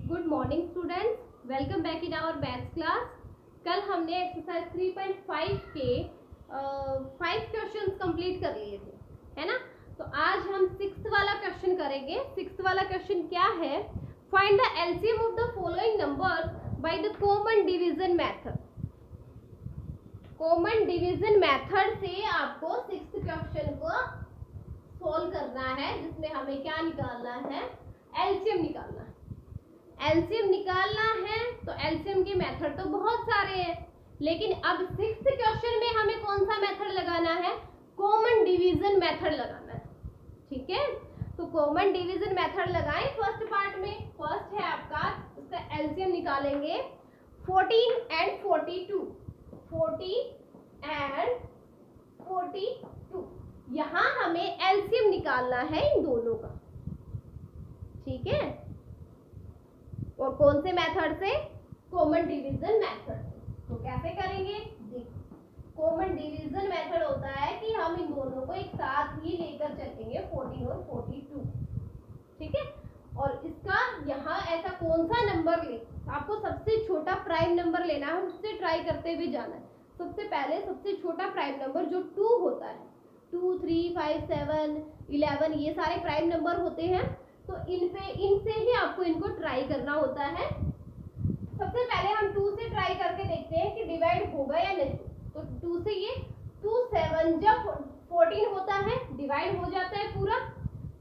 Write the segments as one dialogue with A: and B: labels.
A: Good morning students, welcome back in our maths class. कल हमने exercise 3.5 के 5 questions complete कर लिए थे, है ना। तो आज हम सिक्स्थ वाला क्वेश्चन करेंगे। सिक्स्थ वाला क्वेश्चन क्या है? Find the LCM of the following numbers by the common division method. Common division method से आपको सिक्स्थ क्वेश्चन को सोल्व करना है, जिसमें हमें क्या निकालना है? एलसीएम निकालना है। एलसीएम निकालना है तो एलसीएम के मेथड तो बहुत सारे हैं, लेकिन अब सिक्स्थ क्वेश्चन में हमें कौन सा मेथड लगाना है? कॉमन डिवीजन मेथड लगाना है। ठीक है, तो कॉमन डिवीजन मेथड लगाएं। फर्स्ट पार्ट में फर्स्ट है आपका, उसका एलसीएम निकालेंगे 14 एंड 42। 40 एंड 42, यहां हमें एलसीएम निकालना है इन दोनों का। ठीक है, और कौन से मेथड से? कॉमन डिवीजन मेथड से। तो कैसे करेंगे? देखो, कॉमन डिवीजन मेथड होता है कि हम इन दोनों को एक साथ ही लेकर चलेंगे, 14 और 42। ठीक है, और इसका यहाँ ऐसा कौन सा नंबर ले, आपको सबसे छोटा प्राइम नंबर लेना है, उससे ट्राई करते हुए जाना है। सबसे पहले सबसे छोटा प्राइम नंबर जो 2 होता है, 2, 3, 5, 7, 11, ये सारे प्राइम नंबर होते हैं। तो इनसे ही आपको इनको ट्राई करना होता है। सबसे पहले हम 2 से ट्राई करके देखते हैं कि डिवाइड होगा या नहीं। तो 2 से ये 2 7 जब 14 होता है, डिवाइड हो जाता है पूरा।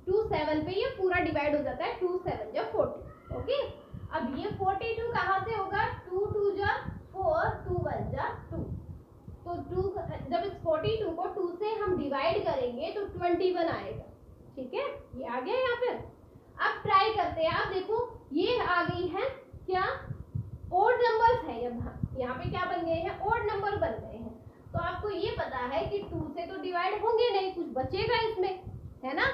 A: 2 7 पे ये पूरा डिवाइड हो जाता है, 2 7 जब 14। ओके, अब ये 42 कहाँ से होगा? 2 2 जा 4, 2 1 जा 2। तो 2 जब इस 42 को 2 से हम डिवाइड करेंगे तो 21 आएगा। ठीक है, ये आ गया यहाँ पे। अब ट्राई करते हैं। आप देखो, ये आ गई है क्या? ओड नंबर्स है। यहाँ पे क्या बन गए हैं? ओड नंबर बन गए हैं। तो आपको ये पता है कि 2 से तो डिवाइड होंगे नहीं, कुछ बचेगा इसमें, है ना।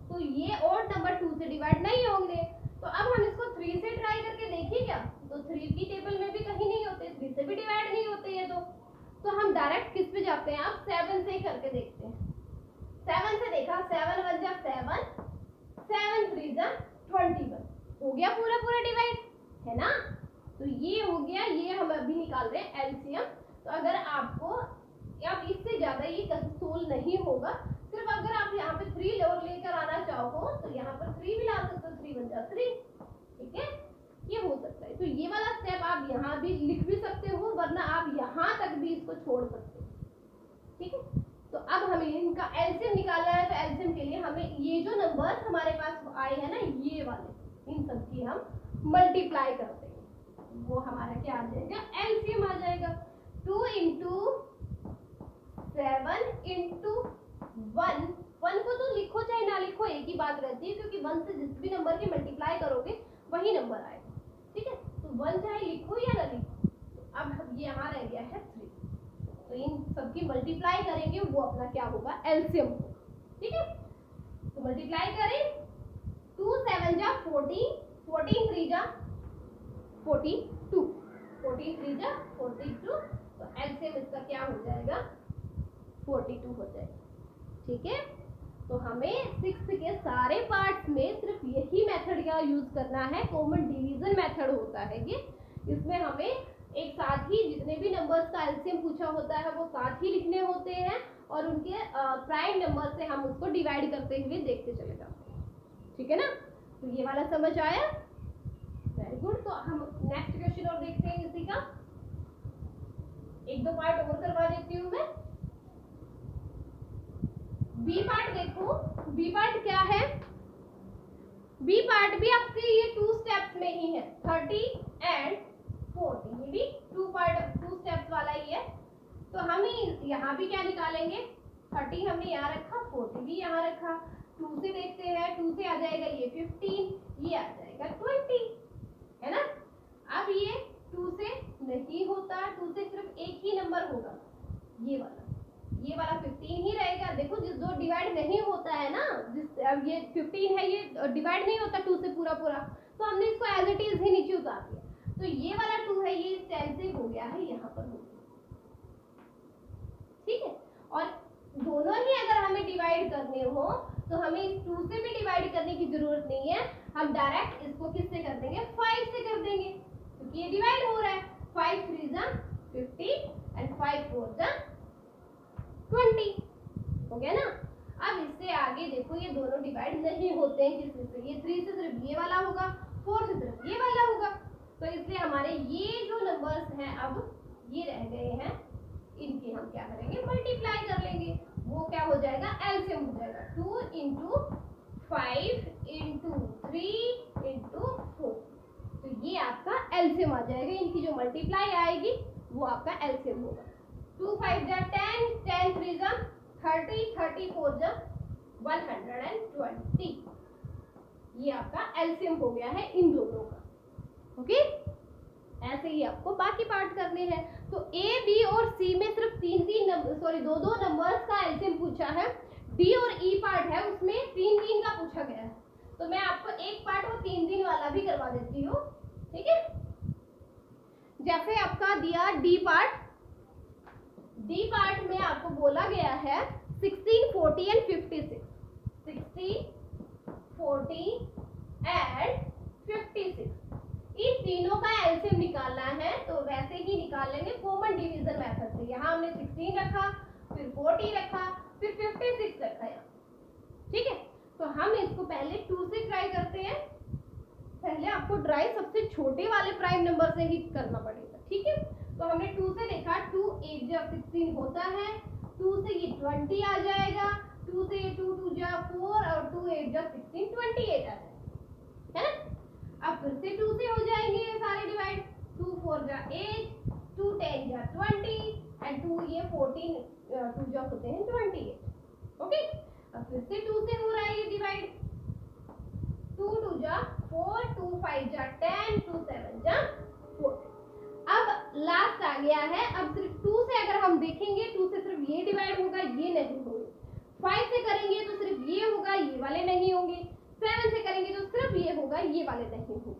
A: तो ये ओड नंबर 2 से डिवाइड नहीं होंगे। तो अब हम इसको 3 से ट्राई करके देखिए क्या? तो 3 की टेबल में भी कहीं नहीं होते, 3 से भी डिवाइड नहीं होते ये तो हम डायरेक्ट किस पे जाते हैं? आप 7 से करके देखते हैं। 7 से देखा, 7 1 जा 7, 7 3 जा 21, हो गया पूरा पूरा डिवाइड, है ना। तो ये हो गया, ये हम अभी निकाल रहे हैं एलसीएम। तो अगर आपको अब इससे ज्यादा ये सोल्व नहीं होगा, सिर्फ अगर आप यहाँ पे 3 और लेकर आना चाहो तो यहाँ पर 3 भी ला सकते हो, 3 1 जा 3। ठीक है, ये हो सकता है। तो ये वाला स्टेप आप यहाँ भी लिख भी सकते हो, वरना आप यहाँ तक भी इसको छोड़ सकते हो। ठीक है, तो अब हमें इनका एलसीएम निकालना है। तो एलसीएम के लिए हमें ये जो नंबर हमारे पास आए हैं ना, ये वाले, इन सब की हम मल्टीप्लाई करते हैं। वो हमारा क्या आ जाएगा? एलसीएम आ जाएगा। 2 इंटू 7 इंटू 1। 1 को तो लिखो चाहे ना लिखो, एक ही बात रहती है, क्योंकि 1 से जिस भी नंबर की मल्टीप्लाई करोगे वही नंबर आएगा। ठीक है, तो 1 चाहे लिखो या ना लिखो। तो अब ये यहाँ रह गया है 3। तो इन सबकी मल्टीप्लाई करेंगे, वो अपना क्या होगा? एलसीएम होगा। ठीक है, तो मल्टीप्लाई करें। 2 7 जा 14, 14 3 जा 42, 14 3 जा 42। तो एलसीएम इसका क्या हो जाएगा? 42 हो जाएगा। ठीक है, तो हमें सिक्स्थ के सारे पार्ट्स में सिर्फ यही मेथड का यूज करना है। कॉमन डिवीजन मेथड होता है ये। इसमें हमें एक साथ ही जितने भी नंबर्स का एलसीएम पूछा होता है वो साथ ही लिखने होते हैं, और उनके प्राइम नंबर से हम उसको डिवाइड करते हुए देखते चले जाते हैं। ठीक है ना, तो ये वाला समझ आया? Very good. तो हम नेक्स्ट क्वेश्चन और देखते हैं इसी का। एक दो पार्ट और करवा देती हूँ मैं। बी पार्ट देखो, बी पार्ट क्या है? बी पार्ट भी आपके ये 2 स्टेप्स में ही है, 30 एंड 40। ये भी 2 स्टेप्स वाला ही है। तो हम यहाँ भी क्या निकालेंगे? 30 हमने यहाँ रखा, 40 भी यहाँ रखा। 2 से देखते हैं, 2 से आ जाएगा ये 15, ये आ जाएगा 20, है ना। अब ये 2 से नहीं होता, 2 से सिर्फ एक ही नंबर होगा, ये वाला 15 ही रहेगा। देखो, जो डिवाइड नहीं होता है ना, अब ये 15 है, ये डिवाइड नहीं होता 2 से पूरा पूरा, तो हमने इसको एज इट इज ही नीचे उतार दिया। तो ये वाला 2 है, ये कैंसिल हो गया है, यहाँ पर हो गया। ठीक है, और दोनों ही अगर हमें डिवाइड करने हो तो हमें इस 2 से भी डिवाइड करने की जरूरत नहीं है। हम डायरेक्ट इसको किससे कर देंगे? 5 से कर हमारे ये जो नंबर्स हैं अब ये रह गए हैं, इनकी हम क्या करेंगे, मल्टीप्लाई कर लेंगे। वो क्या हो जाएगा, एलसीएम हो जाएगा 2 इंटू 5 इंटू 3 इंटू 4। तो ये आपका एलसीएम आ जाएगा, इनकी जो मल्टीप्लाई आएगी वो आपका एलसीएम होगा। 2 5 जा 10, 10 3 जा 30, 30 4 जा 120। ये आपका एलसीएम हो गया है इन दोनों का। ओके, ऐसे ही आपको बाकी पार्ट करने हैं। तो ए बी और सी में सिर्फ दो नंबर्स का एलसीएम पूछा है। डी और ई पार्ट है उसमें 3 का पूछा गया है। तो मैं आपको एक पार्ट और 3 वाला भी करवा देती हूँ, ठीक है। जैसे आपका दिया डी पार्ट में आपको बोला गया है 16 40 एंड 56। 16 40 एंड 56 इन तीनों का एलसीएम निकालना है। तो वैसे ही निकाल लेंगे कॉमन डिवीजन मेथड से। यहाँ हमने 16 रखा, फिर 40 रखा, फिर 56 रखा है, ठीक है। तो हम इसको पहले 2 से ट्राई करते हैं। पहले आपको ट्राई सबसे छोटे वाले प्राइम नंबर से ही करना पड़ेगा, ठीक है। तो हमने 2 से देखा, 2 8 जा 16 होता है, 2 से ये 20 आ जाएगा, 2 से ये 2 2 जा 4 और 2 8 जा 16 28 आ जाएगा, है ना। अब फिर से 2 से हो जाएंगे ये सारे डिवाइड, 2 4 जा 8, 2 10 जा 20 एंड 2 ये 14 2 जा होते हैं 28। ओके, अब फिर से 2 से हो रहा है ये डिवाइड, 2 2 जा 4, 2 5 जा 10, 2 7 जा 4। अब लास्ट आ गया है। अब सिर्फ 2 से अगर हम देखेंगे, 2 से सिर्फ ये डिवाइड होगा, ये नहीं होगा। 5 से करेंगे तो सिर्फ ये होगा, ये वाले नहीं होंगे। 7 से करेंगे तो सिर्फ ये होगा, ये वाले नहीं होंगे।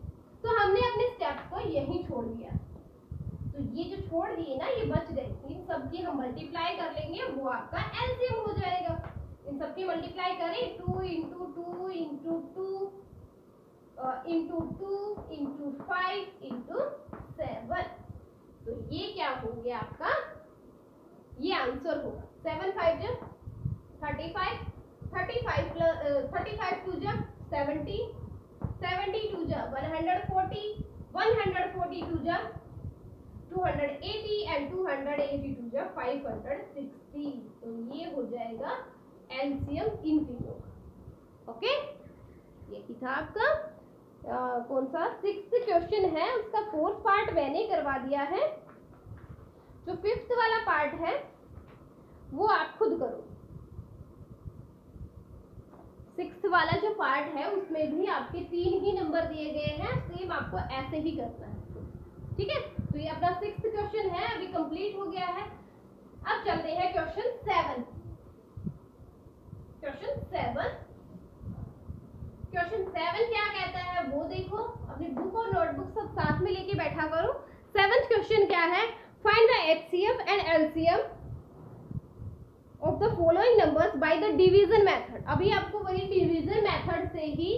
A: तो हमने अपने स्टेप्स को यहीं छोड़ दिया। तो ये जो छोड़ दिए ना, ये बच गए, इन सब की हम मल्टीप्लाई कर लेंगे, वो आपका एलसीएम हो जाएगा। इन सब की मल्टीप्लाई करें, 2 into 2 into 2 into 2 into 5 into 7। तो ये क्या हो गया आपका, ये आंसर होगा 7 5 जा 35, 35 प्लस 35 2 जा 70, 70 2 जा 140, 142 जा 280 एंड 282 जा 560। तो ये हो जाएगा एलसीएम इन तीनों का। ओके, ये था आपका कौन सा 6th क्वेश्चन है, उसका 4th पार्ट मैंने करवा दिया है। जो 5th वाला पार्ट है वो आप खुद करो। 6th वाला जो पार्ट है उसमें भी आपके 3 ही नंबर दिए गए हैं, सेम आपको ऐसे ही करना है, ठीक है। तो ये अपना 6th क्वेश्चन है, अभी कंप्लीट हो गया है। अब चलते हैं क्वेश्चन 7। क्वेश्चन 7 क्या कहता है वो देखो, अपनी बुक और नोटबुक सब साथ में लेके बैठा करो। 7th क्वेश्चन क्या है, find the HCF and LCM of the following numbers by the division method. अभी आपको वही डिवीजन मेथड से ही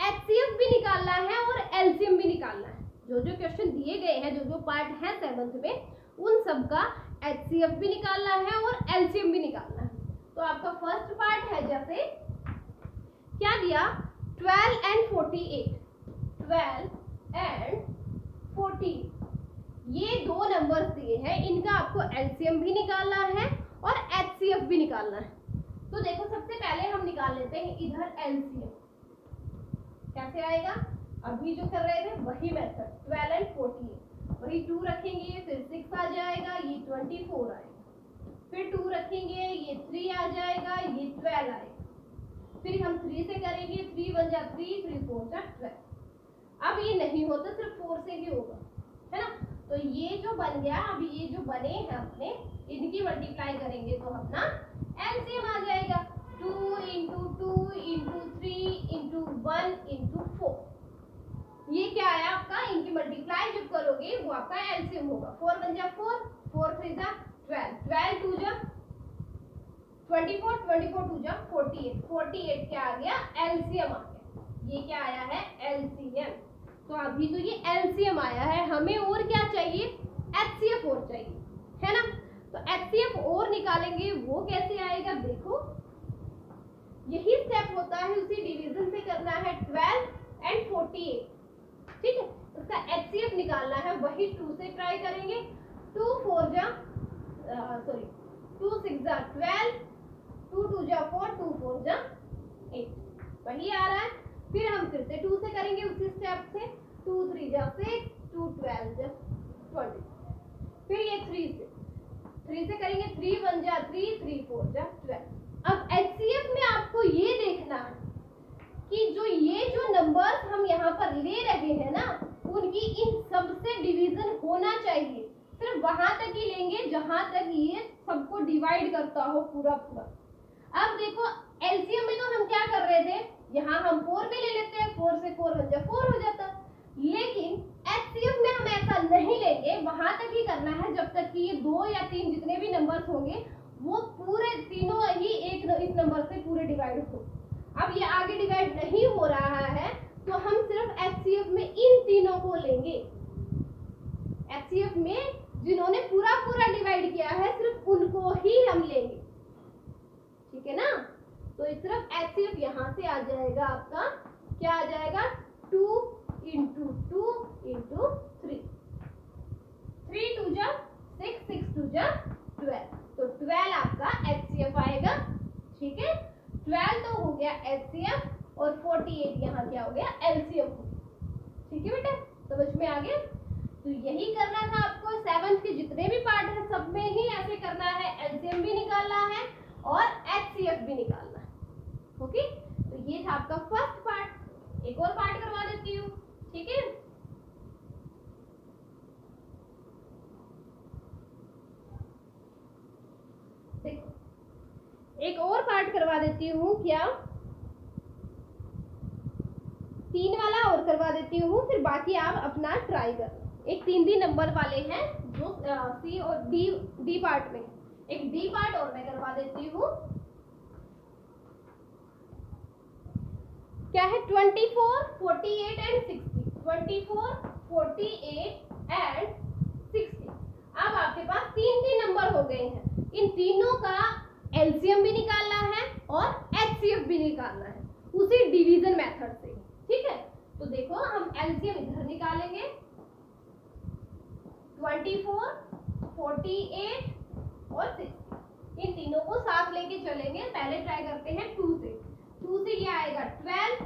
A: एचसीएफ भी निकालना है और एलसीएम भी निकालना है। जो जो क्वेश्चन दिए गए हैं, जो जो पार्ट है 7th में, उन सब का एचसीएफ भी निकालना है और एलसीएम भी निकालना है। तो आपका फर्स्ट पार्ट है, जैसे क्या दिया, 12 एंड 48, 12 एंड 48 ये 2 नंबर्स दिए हैं, इनका आपको एलसीएम भी निकालना है और एचसीएफ भी निकालना है। तो देखो, सबसे पहले हम निकाल लेते हैं इधर एलसीएम। कैसे आएगा, अभी जो कर रहे थे वही मेथड, 12 एंड 48 वही 2 रखेंगे, फिर 6 आ जाएगा, ये 24 आएगा, फिर 2 रखेंगे, ये 3 आ जाएगा, ये 12 आएगा, फिर हम 3 से करेंगे, 3 1 जा 3, 3 4 जा 12। अब ये नहीं होता, सिर्फ 4 से ही होगा, है ना। तो ये जो बन गया, अभी ये जो बने हैं अपने, इनकी मल्टीप्लाई करेंगे तो अपना एलसीएम आ जाएगा, 2 इंटू 2 इंटू 3 इंटू 1 इंटू 4। ये क्या आया आपका, इनकी मल्टीप्लाई जब करोगे वो आपका एलसीएम होगा। 4 1 जा 4, 4 3 जा 12, 12 2 जा 24, 24 2 जा 48, 48 क्या आ गया, एलसीएम आ गया। ये क्या आया है, एलसीएम। तो अभी तो ये एलसीएम आया है, हमें और क्या चाहिए, एचसीएफ और चाहिए, है ना। तो एचसीएफ और निकालेंगे, वो कैसे आएगा, देखो यही स्टेप होता है, उसी डिवीजन से करना है 12 एंड 48, ठीक है। उसका एचसीएफ एलसीएम निकालना है वही 2 से ट्राई करेंगे। 2 4 जा 2 6 जा 12, 2 2 जा 4, 2 4 जा 8, वही आ रहा है। फिर हम फिर से 2 से करेंगे उसी स्टेप से। 2 3 जा 6, 2 12 जा 20। फिर ये 3 से करेंगे। 3 1 जा 3, 3 4 जा 12। अब एचसीएफ में आपको ये देखना है कि ये जो नंबर्स हम यहाँ पर ले रहे हैं ना, उनकी इन सब से डिवीजन होना चाहिए। सिर्फ वहां तक ही लेंगे जहां तक ये सबको डिवाइड करता हो पूरा पूरा। अब देखो एलसीएम में तो हम क्या कर रहे थे, यहाँ हम 4 भी ले लेते हैं, 4 से 4 1 जा 4 हो जाता। लेकिन एचसीएफ में हम ऐसा नहीं लेंगे, वहां तक ही करना है जब तक कि ये 2 या 3 जितने भी नंबर्स होंगे वो पूरे तीनों ही एक इस नंबर से पूरे डिवाइड हो। अब ये आगे डिवाइड नहीं हो रहा है तो हम सिर्फ एचसीएफ में इन तीनों को लेंगे। एचसीएफ में जिन्होंने पूरा पूरा डिवाइड किया है सिर्फ उनको ही हम लेंगे, ठीक है ना। तो सिर्फ एचसीएफ यहाँ से आ जाएगा आपका, क्या आ जाएगा, 2 into 2 into 3, 3 2 जा 6, 6 2 जा 12, तो 12 आपका एचसीएफ आएगा, ठीक है। 12 तो हो गया एचसीएफ और 48 यहाँ क्या हो गया, एलसीएम हो गया, ठीक है बेटा, समझ में आ गया। तो यही करना था आपको। 7th के जितने भी पार्ट है सब में ही ऐसे करना है, एलसीएम भी निकालना है और एचसीएफ भी निकालना है, ओके। तो ये था आपका फर्स्ट पार्ट। एक और पार्ट करवा देती हूँ, ठीक है। देखो एक और पार्ट करवा देती हूँ, क्या 3 वाला और करवा देती हूँ, फिर बाकी आप अपना ट्राई करना। एक 3 नंबर वाले हैं जो सी और डी पार्ट में, एक डी पार्ट और मैं करवा देती हूँ। क्या है, 24 48 एंड 60, 24 48 एंड 60। अब आपके पास 3 नंबर हो गए हैं, इन तीनों का एलसीएम भी निकालना है और एचसीएफ भी निकालना है उसी डिवीजन मेथड से, ठीक है। तो देखो हम एलसीएम इधर निकालेंगे, 24 48 और 60, इन तीनों को साथ लेके चलेंगे। पहले ट्राई करते हैं 2 से। 2 से ये आएगा 12,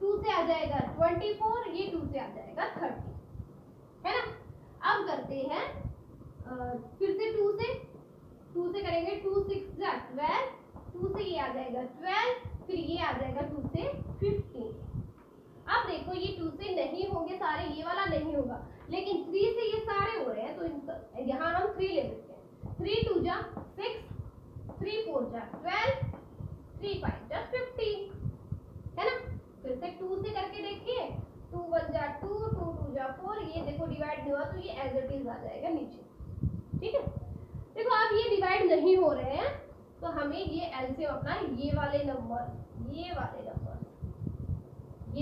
A: 2 से आ जाएगा 24, ये 2 से आ जाएगा 30, है ना। अब करते हैं फिर से 2 से करेंगे। 2 6 जा 12, 2 से ये आ जाएगा 12, फिर ये आ जाएगा 2 से 15। अब देखो ये 2 से नहीं होंगे सारे, ये वाला नहीं होगा, लेकिन 3 से ये सारे हो रहे हैं, तो यहाँ हम 3 ले सकते हैं। 3 2 जा 6, 3 4 जा 12, 3 5 जा 15, है ना। फिर से 2 से करके देखिए, 2 1 जा 2, 2 2 जा 4, ये देखो डिवाइड नहीं हुआ तो ये एज इट इज आ जाएगा नीचे, ठीक है। देखो आप ये डिवाइड नहीं हो रहे हैं तो हमें ये एलसीएम अपना ये वाले नंबर ये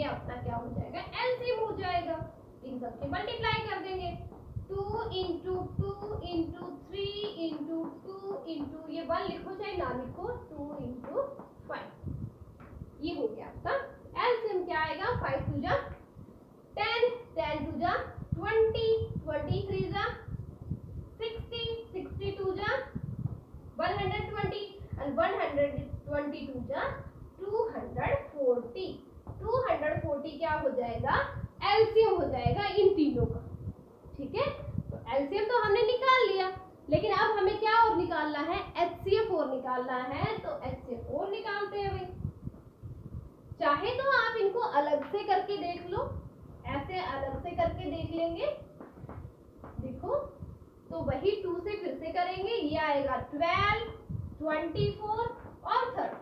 A: अपना क्या हो जाएगा, एलसीएम हो जाएगा। इन सबसे मल्टीप्लाई कर देंगे, 2 into 2 into 3 into 2 into, ये 1 लिखो चाहे ना लिखो, 2 into 5, ये हो गया आपका एलसीएम। क्या आएगा, 5 2 जा 10, 10 2 जा 20, 23 जा 60, 62 जा 120 and 122 जा 240, 240 क्या हो जाएगा, एलसीएम हो जाएगा इन तीनों का, ठीक है। तो एलसीएम तो हमने निकाल लिया, लेकिन अब हमें क्या और निकालना है, एचसीएफ और निकालना है। तो एचसीएफ और निकालते हैं भाई। चाहे तो आप इनको अलग से करके देख लो, ऐसे अलग से करके देख लेंगे, देखो। तो वही 2 से फिर से करेंगे, ये आएगा 12, 24 और 30।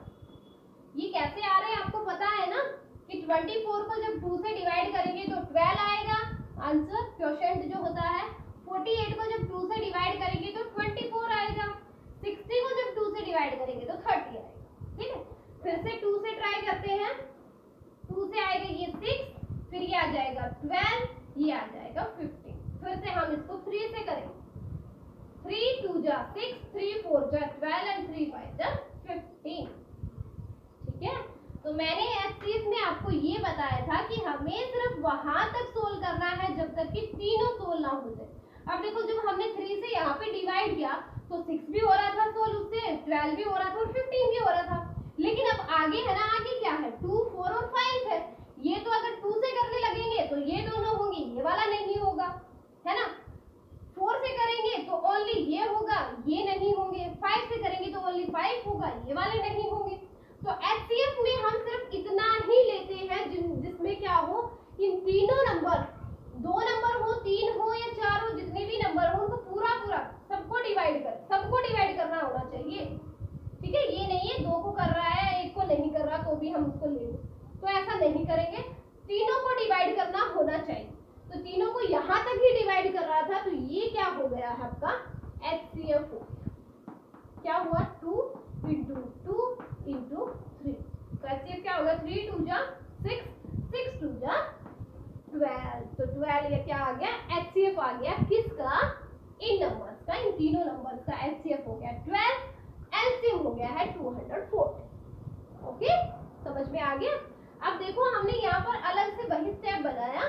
A: ये कैसे आ रहे हैं आपको पता है ना, कि 24 को जब 2 से डिवाइड करेंगे तो 12 आएगा आंसर, क्वोशिएंट जो होता है। 48 को जब 2 से डिवाइड करेंगे तो 24 आएगा। 60 को जब 2 से डिवाइड करेंगे तो 30 आएगा, ठीक है। फिर से 2 से ट्राई करते हैं, 2 से आएगा ये 6, फिर ये आ जाएगा 12, ये आ जाएगा 15। फिर से हम इसको 3 से करेंगे, 3 2 जा 6, 3 4 जा 12 एंड 3 5 जा 15, ठीक है। तो मैंने HCF में आपको ये बताया था कि हमें सिर्फ वहां तक सोल्व करना है जब तक कि तीनों सोल्व ना हो जाए। अब देखो जब हमने 3 से यहाँ पे डिवाइड किया तो 6 भी हो रहा था सोल्व, उससे 12 भी हो रहा था और 15 भी हो रहा था। लेकिन अब आगे है ना, आगे क्या है, 2, 4 और 5 है। ये तो अगर 2 से करने लगेंगे तो ये दोनों होंगे, ये वाला नहीं होगा, है ना। 4 से करेंगे तो ओनली ये होगा, ये नहीं होंगे। 5 से करेंगे तो ओनली 5 होगा, ये वाले नहीं होंगे। तो HCF में हम सिर्फ इतना ही लेते हैं जिसमें क्या हो, इन तीनों नंबर, 2 नंबर हो, 3 हो या 4 हो, जितने भी नंबर हो उनको पूरा सबको डिवाइड करना होना चाहिए। ठीक है, ये नहीं है 2 को कर रहा है 1 को नहीं कर रहा तो भी हम उसको ले लें, तो ऐसा नहीं करेंगे। तीनों को डिवाइड करना होना चाहिए। तो तीनों को यहाँ तक ही डिवाइड कर रहा था, तो ये क्या हो गया है आपका HCF हो गया। क्या हुआ, 2 into 2 into 3। तो HCF क्या होगा, 3 2 जा 6, 6 2 जा 12। तो 12 ये क्या आ गया, HCF आ गया किसका, इन नंबर्स का, इन तीनों नंबर्स का HCF हो गया 12। LCM हो गया है 240। ओके, समझ में आ गया। अब देखो हमने यहाँ पर अलग से वही स्टेप बनाया।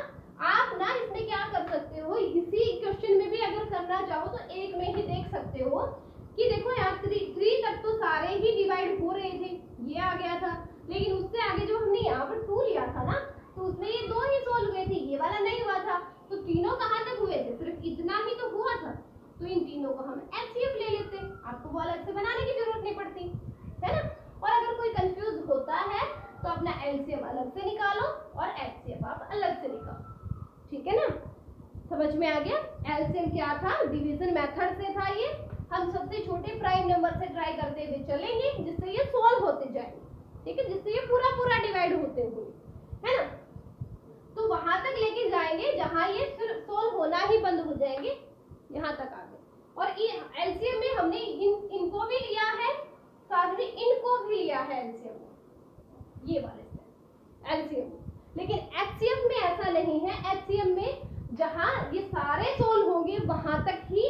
A: आप ना इसमें क्या कर सकते हो, इसी क्वेश्चन में भी अगर करना चाहो तो एक में ही देख सकते हो कि देखो यार 3 तक तो सारे ही डिवाइड हो रहे थे, ये आ गया था। लेकिन उससे आगे जो हमने यहाँ पर 2 लिया था ना, तो उसमें ये 2 ही सोल्व हुए थे, ये वाला नहीं हुआ था। तो तीनों कहाँ तक हुए थे, सिर्फ इतना ही तो हुआ था। तो इन तीनों को हम HCF ले लेते, आपको वो अलग से बनाने की जरूरत नहीं पड़ती, है ना। और अगर कोई कंफ्यूज होता है तो अपना LCM अलग से निकालो और HCF आप अलग से निकालो, ठीक है ना। समझ में आ गया। LCM क्या था, डिवीजन मेथड से था। ये हम सबसे छोटे प्राइम नंबर से ट्राई करते हुए चलेंगे जिससे ये सोल्व होते जाएंगे, ठीक है, जिससे ये पूरा डिवाइड होते हुए, है ना। तो वहां तक लेके जाएंगे जहां ये सिर्फ सोल्व होना ही बंद हो जाएंगे, यहाँ तक आ गए। और LCM में हमने इनको भी लिया है, साथ में इनको भी लिया है LCM में, ये वाले से LCM। लेकिन HCF में ऐसा नहीं है। HCM में जहां ये सारे सोल्व होंगे वहां तक के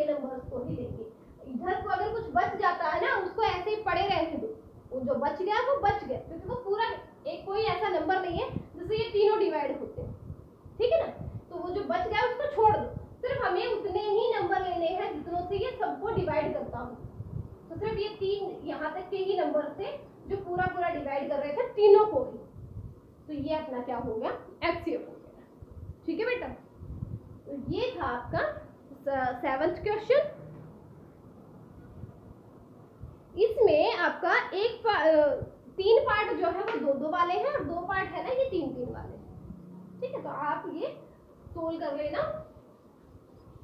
A: नंबर्स को ही लेंगे। इधर को अगर कुछ बच जाता है ना, उसको ऐसे ही पड़े रहने दो, वो जो बच गया वो बच गया, क्योंकि वो पूरा एक कोई ऐसा नंबर नहीं है जिससे ये तीनों डिवाइड होते हैं, ठीक है ना। तो वो जो बच गया उसको छोड़ दो, सिर्फ हमें उतने ही नंबर लेने हैं जितनों से ये सबको डिवाइड करता हूँ। तो सिर्फ ये 3 यहाँ तक के ही नंबर थे जो पूरा डिवाइड कर रहे थे तीनों को ही। तो ये अपना क्या हो गया, HCF हो गया, ठीक है बेटा। तो ये था आपका 7th क्वेश्चन। इसमें आपका 3 पार्ट जो है वो 2 वाले हैं और 2 पार्ट है ना ये 3 वाले, ठीक है। तो आप ये सोल्व कर लेना।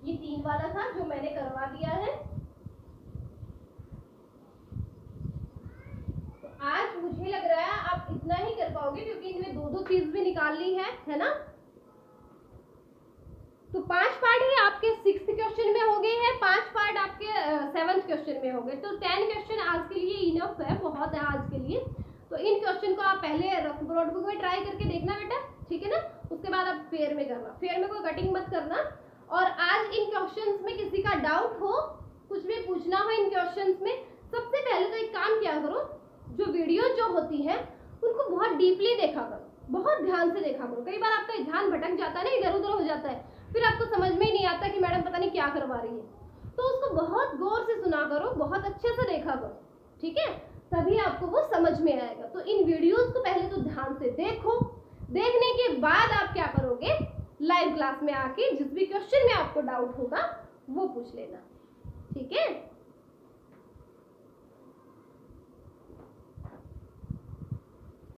A: ये 3 वाला था जो मैंने करवा दिया है। तो आज मुझे लग रहा है आप इतना ही कर पाओगे, क्योंकि इनमें 2 चीज भी निकालनी है ना। तो 5 पार्ट ही आपके 6th क्वेश्चन में हो गए हैं, 5 पार्ट आपके 7th क्वेश्चन में हो गए। तो 10 क्वेश्चन आज के लिए इनफ है, बहुत है आज के लिए। तो इन क्वेश्चन को आप पहले रफ नोटबुक में ट्राई करके देखना बेटा, ठीक है ना। उसके बाद आप फेयर में करना, फेयर में कोई कटिंग मत करना। और आज इन क्वेश्चंस में किसी का डाउट हो, कुछ भी पूछना हो इन क्वेश्चंस में, सबसे पहले तो एक काम किया करो, जो वीडियो जो होती है उनको बहुत डीपली देखा करो, बहुत ध्यान से देखा करो। कई बार आपका ध्यान भटक जाता है ना, इधर उधर हो जाता है, फिर आपको समझ में ही नहीं आता कि मैडम पता नहीं क्या करवा रही है। तो उसको बहुत गौर से सुना करो, बहुत अच्छे से देखा करो, ठीक है, तभी आपको वो समझ में आएगा। तो इन वीडियोस को पहले तो ध्यान से देखो, देखने के बाद आप क्या करोगे, लाइव क्लास में आके जिस भी क्वेश्चन में आपको डाउट होगा वो पूछ लेना, ठीक है।